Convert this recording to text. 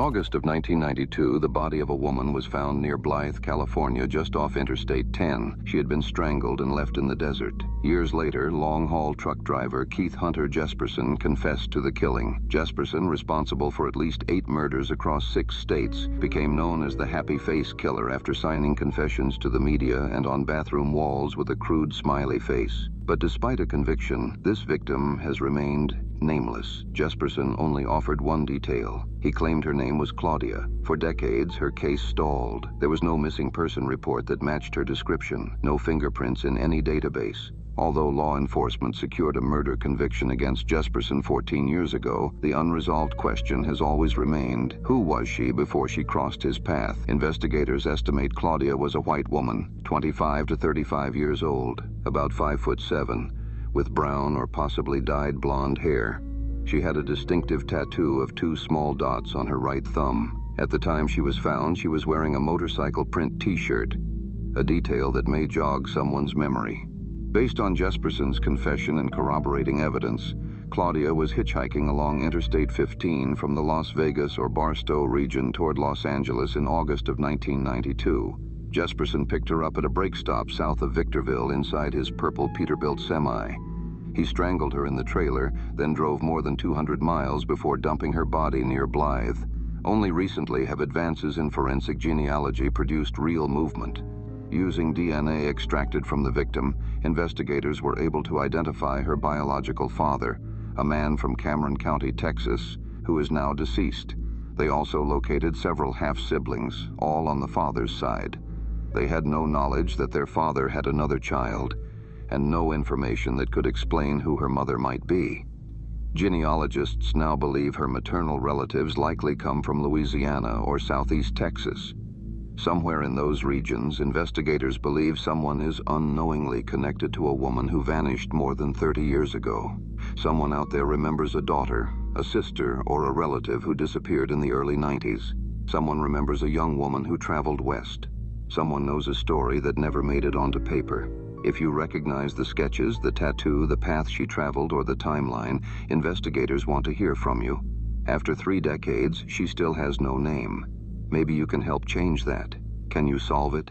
August of 1992, the body of a woman was found near Blythe, California, just off Interstate 10. She had been strangled and left in the desert. Years later, long-haul truck driver Keith Hunter Jesperson confessed to the killing. Jesperson, responsible for at least 8 murders across 6 states, became known as the Happy Face Killer after signing confessions to the media and on bathroom walls with a crude smiley face. But despite a conviction, this victim has remained nameless. Jesperson only offered one detail. He claimed her name was Claudia. For decades, her case stalled. There was no missing person report that matched her description, no fingerprints in any database. Although law enforcement secured a murder conviction against Jesperson 14 years ago, the unresolved question has always remained, who was she before she crossed his path? Investigators estimate Claudia was a white woman, 25 to 35 years old, about 5'7", with brown or possibly dyed blonde hair. She had a distinctive tattoo of 2 small dots on her right thumb. At the time she was found, she was wearing a motorcycle print t-shirt, a detail that may jog someone's memory. Based on Jesperson's confession and corroborating evidence, Claudia was hitchhiking along Interstate 15 from the Las Vegas or Barstow region toward Los Angeles in August of 1992. Jesperson picked her up at a brake stop south of Victorville inside his purple Peterbilt semi. He strangled her in the trailer, then drove more than 200 miles before dumping her body near Blythe. Only recently have advances in forensic genealogy produced real movement. Using DNA extracted from the victim, investigators were able to identify her biological father, a man from Cameron County, Texas, who is now deceased. They also located several half-siblings, all on the father's side. They had no knowledge that their father had another child, and no information that could explain who her mother might be. Genealogists now believe her maternal relatives likely come from Louisiana or southeast Texas. Somewhere in those regions, investigators believe someone is unknowingly connected to a woman who vanished more than 30 years ago. Someone out there remembers a daughter, a sister, or a relative who disappeared in the early 90s. Someone remembers a young woman who traveled west. Someone knows a story that never made it onto paper. If you recognize the sketches, the tattoo, the path she traveled, or the timeline, investigators want to hear from you. After 3 decades, she still has no name. Maybe you can help change that. Can you solve it?